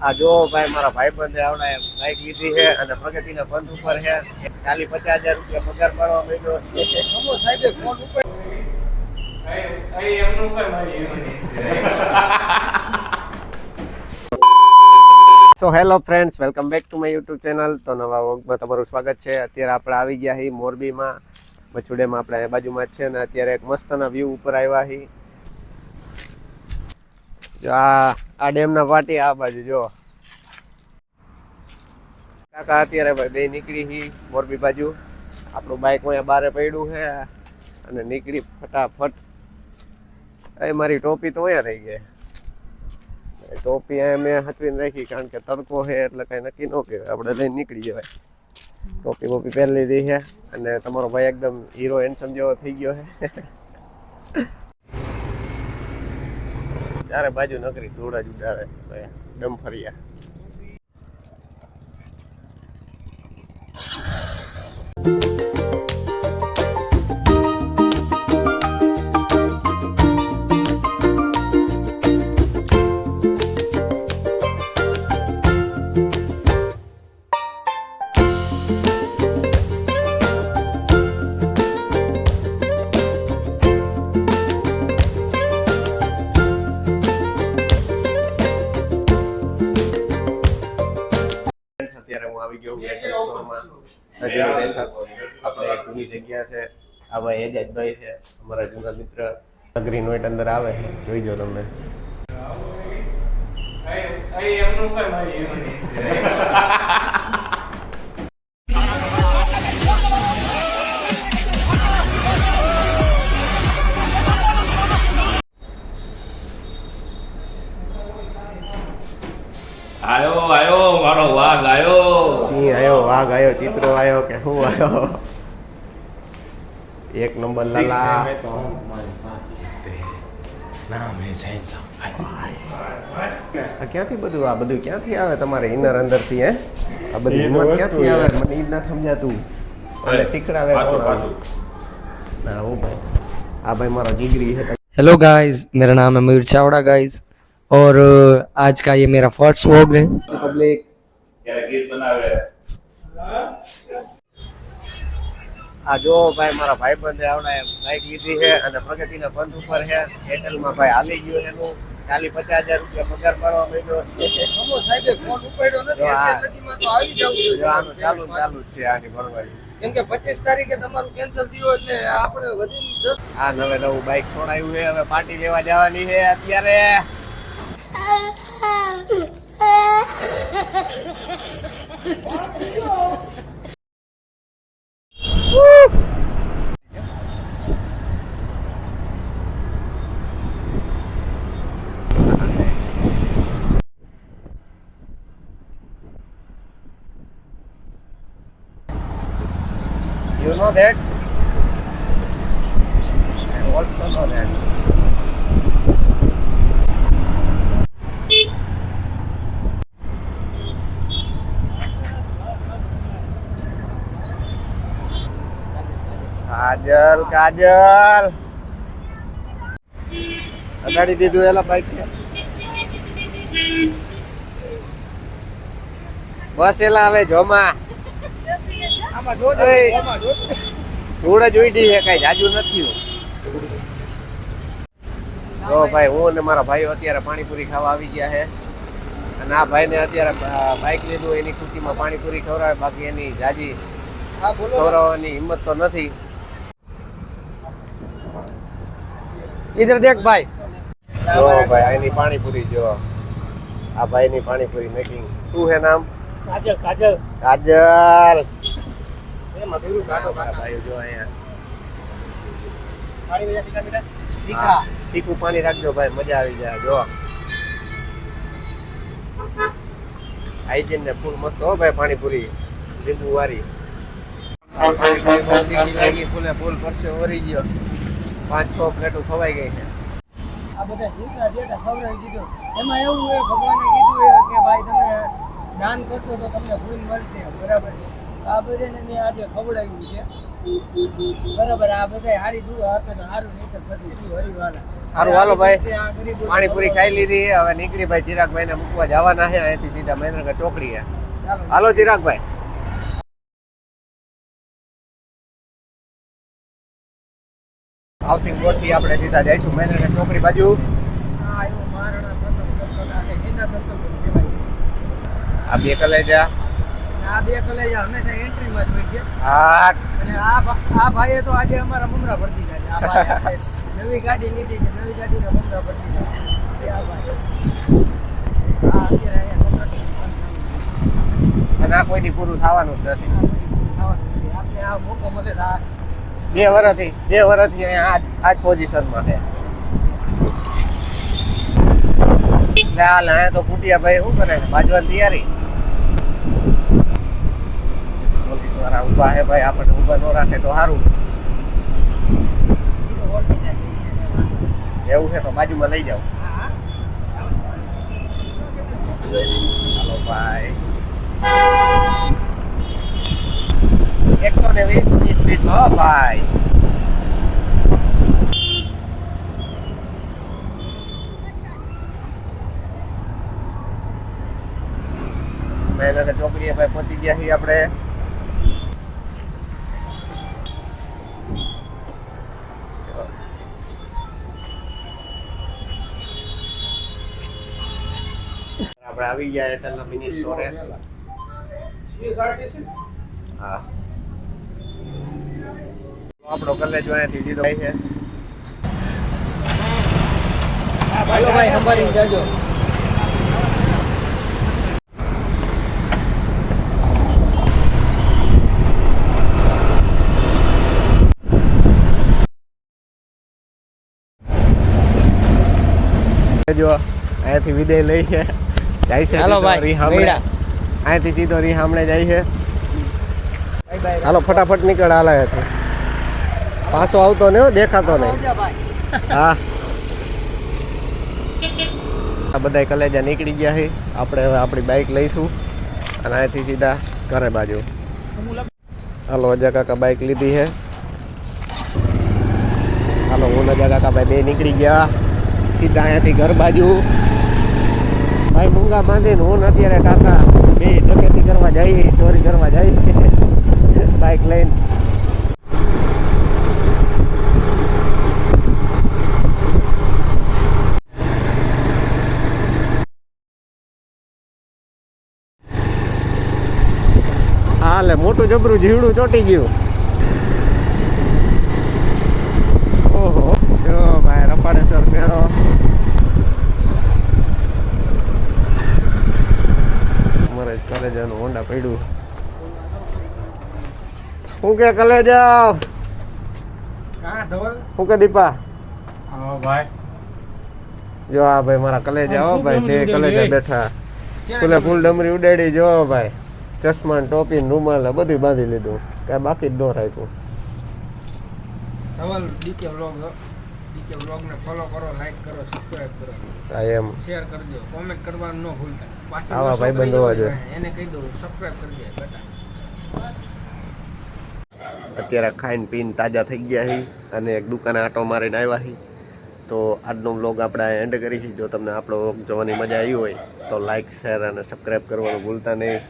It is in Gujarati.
આ જો ભાઈ મારા ભાઈબંધે આવડે બાઈક લીધી છે અને પ્રગતિના પંથ ઉપર છે. ખાલી 50,000 રૂપિયા પગાર પાડવા માંડ્યો. ખમો સાહેબે ફોન ઉપર એમનું ઉપર મારી. So hello friends, welcome back to my YouTube channel. તો નવા વ્લોગમાં તમારું સ્વાગત છે. અત્યારે આપણે આવી ગયા છીએ મોરબીમાં, મચુડેમાં, આપણે એ બાજુમાં જ છે ને અત્યારે એક મસ્તના વ્યૂ ઉપર આવ્યા છીએ. આ ડેમના પાટી આ બાજુ જો કાકા અત્યારે ભાઈ બે નીકળી હી મોરબી બાજુ. આપણું બાઈક અહીંયા બારે પડ્યું છે અને નીકળી ફટાફટ. એ મારી ટોપી તો અહીંયા રહી ગઈ. ટોપી અહીંયા મેં હચવીને રાખી કારણ કે તડકો છે એટલે કઈ નક્કી ન કહેવાય, આપણે લઈને નીકળી જવાય. ટોપી બોપી પહેરી લીધી છે અને તમારો ભાઈ એકદમ હીરો હેન્ડસમ જેવો થઈ ગયો છે. ચારે બાજુ નકરી ધૂળ જ ઉડાડે ડમફરિયા. અત્યારે હું આવી ગયો સ્ટોરમાં. આપણે જૂની જગ્યા છે. આ ભાઈ એજાજભાઈ છે, અમારા જૂના મિત્ર. ગ્રીન વ્હાઈટ અંદર આવે જોઈજો તમે. આયો મારો વાઘ આયો. સિંહ આયો, વાઘ આયો, ચિત્રો આયો કે શું આયો? એક નંબર લાલા. આ ક્યાંથી બધું આ બધું ક્યાંથી આવે તમારે ઇનર અંદરથી? હે આ બધી હિંમત ક્યાંથી આવે? મને ઈ ના સમજાતું. એટલે શીખડાવે કોણ આવે? ના હું ભાઈ, આ ભાઈ મારો જીગરી છે. हेलो गाइस, मेरा नाम है मयूर चावड़ा गाइस और आज का ये मेरा फर्स्ट व्लॉग है. પબ્લિક ગીત બનાવે. આ જો ભાઈ મારા ભાઈબંધે આવડે બાઈક લીધી છે અને પ્રગતિના પંથ ઉપર છે. એરટેલમાં ભાઈ હાલી ગયો એનું. ખાલી 50,000 રૂપિયા પગાર પાડવા માંડ્યો. ખમો સાહેબે ફોન ઉપાડ્યો નથી. નદીમાં તો આવી જવું જોઈએ. આનું ચાલુ જ છે આની ભરવાડી. કેમ કે 25 તારીખે તમારું કેન્સલ થયું એટલે આપણે વધીને 10. આ નવું બાઈક છોડાયું છે, હવે પાર્ટી લેવા જવાની છે અત્યારે. You know that? I also know that. કાજલ અગાડી દીધું એલા બાઈક ને. બસ એલા હવે જોમાં ધૂળ જ ઉડી છે, કઈ જાજુ નથી. તો ભાઈ હું અને મારા ભાઈઓ અત્યારે પાણીપુરી ખાવા આવી ગયા છે અને આ ભાઈને અત્યારે બાઈક લીધું એની ખુશીમાં પાણીપુરી ખવડાવે, બાકી એની જાજી ખવડાવવાની હિંમત તો નથી. ઇધર દેખ ભાઈ. જો ભાઈ એની પાણીપુરી જો, આ ભાઈની પાણીપુરી મેકિંગ. શું છે નામ? કાજલ. કાજલ કાજલ. તીખું પાણી રાખજો ભાઈ, મજા આવી જાય. જો હાઈજીન ને ફૂલ મસ્ત હો ભાઈ પાણીપુરી, લીંબુ વાળી. ફૂલે ફૂલ પરસે ઓરી ગયો. 5-6 પ્લેટો ખવાઈ ગઈ છે. આ બધા જીતા દેતા ખવડાવી દીધું. એમાં એવું હોય, ભગવાને કીધું કે ભાઈ તમે દાન કરશો તો તમને ફૂલ મળશે, બરાબર છે. આ બધાને મેં આજે ખવડાવ્યું છે, બરાબર. આ બધા હારી દુઆ આપે તો સારું, નહીં તો બધું હરીવાળા. સારું હાલો ભાઈ, આ ગરીબો પાણીપુરી ખાઈ લીધી. હવે નીકળી ભાઈ ચિરાગભાઈ ને મૂકવા જવાના છે અહીંથી સીધા મહેન્દ્રગઢ ચોકડીએ. ચાલો. હાલો ચિરાગભાઈ. હાઉસિંગ બોર્ડ થી આપણે સીધા જઈશું મહેન્દ્રગઢ ચોકડી બાજુ. આ આવ્યો મહારાણા પ્રતાપ દત્તનો આ એના દત્તનો કહેવાય. આ બે કલેજા. આ બે કલેજા હંમેશા એન્ટ્રીમાં જ હોય છે. હા અને આ ભાઈએ તો આજે અમારા મમરા ભરતી ગયા છે. આ ભાઈએ નવી ગાડી લીધી છે, નવી ગાડીના મમરા ભરતી ગયા છે. આ ભાઈ આ અત્યારે અહીંયા કમ્પ્લીટ અને આ કોઈથી પૂરું થવાનું જ નથી. આપણે આ મોકો મળે તો આ 2 વર્ષથી અહીંયા આજ પોઝિશનમાં છે. હાલ અહીંયા તો કુટિયા ભાઈ શું કરે છે? બાજવાની તૈયારી. પોલીસ વાળા ઊભા છે ભાઈ, આપણને ઊભા ન રાખે તો સારું. એવું છે તો બાજુમાં લઈ જાઓ. હાલો ભાઈ, 120 સ્પીડમાં હો ભાઈ. મહેન્દ્રગઢ ચોકડીએ ભાઈ પહોંચી ગયા છીએ આપણે. આપણે આવી ગયા એરટેલના મિની સ્ટોરે. હા, આપણો કલેજ અહીંયાથી સીધો જાય છે. ભાઈ ભાઈ સંભાળીને જાજો. જો અહીંયાથી વિદાય લઈ છે, જાય છે હાલો સીધો ભાઈ, રીહામણે. ગયડા. અહીંયાથી સીધો રીહામણે જાય છે. Bye bye. હાલો ફટાફટ નીકળ. હાલ અહીંયાથી પાછો આવતો નહીં હો, દેખાતો નહીં. આવજો ભાઈ. હા, આ બધા કલેજા નીકળી ગયા છે. આપણે હવે આપણી બાઇક લઈશું અને અહીંયાથી સીધા ઘરે બાજુ. હાલો અજા કાકા બાઇક લીધી છે. હાલો હું અજા કાકા ભાઈ બે નીકળી ગયા સીધા અહીંયાથી ઘર બાજુ. ભાઈ મૂંગા બાંધીને હું ને અત્યારે કાકા બે ડકેતી કરવા જઈએ, ચોરી કરવા જઈએ બાઇક લઈને. હાલે મોટું જબરું જીવડું ચોટી ગયું. ઓહો જો ભાઈ રપાડેસર મેળો. મારે કલેજાનું હોન્ડા પડ્યું. હું કે કલેજા, હું કે દીપા. જો આ ભાઈ મારા કલેજા હો ભાઈ, બે કલેજા બેઠા. ફૂલે ફૂલ ડમરી ઉડાડી. જો ભાઈ ચશ્મા ને ટોપી ને રૂમાલ બધું બાંધી લીધું, કઈ બાકી જ ન રાખ્યું. ધવલ ડીકે વ્લોગને ફોલો કરો, લાઈક કરો, સબસ્ક્રાઇબ કરો, આ એમ શેર કરજો, કોમેન્ટ કરવાનું ન ભૂલતા. પાછળ આવા નવો ભાઈબંધ હોવા જોઈએ. એને કહી દઉં સબસ્ક્રાઇબ કરજે બેટા. અત્યારે ખાઈને પીને તાજા થઈ ગયા છીએ અને એક દુકાને આટો મારીને આવ્યા છીએ. તો આજનો વ્લોગ આપણે એન્ડ કરી છે. જો તમને આપણો વ્લોગ જોવાની મજા આવી હોય તો લાઈક, શેર અને સબસ્ક્રાઈબ કરવાનું ભૂલતા નહીં.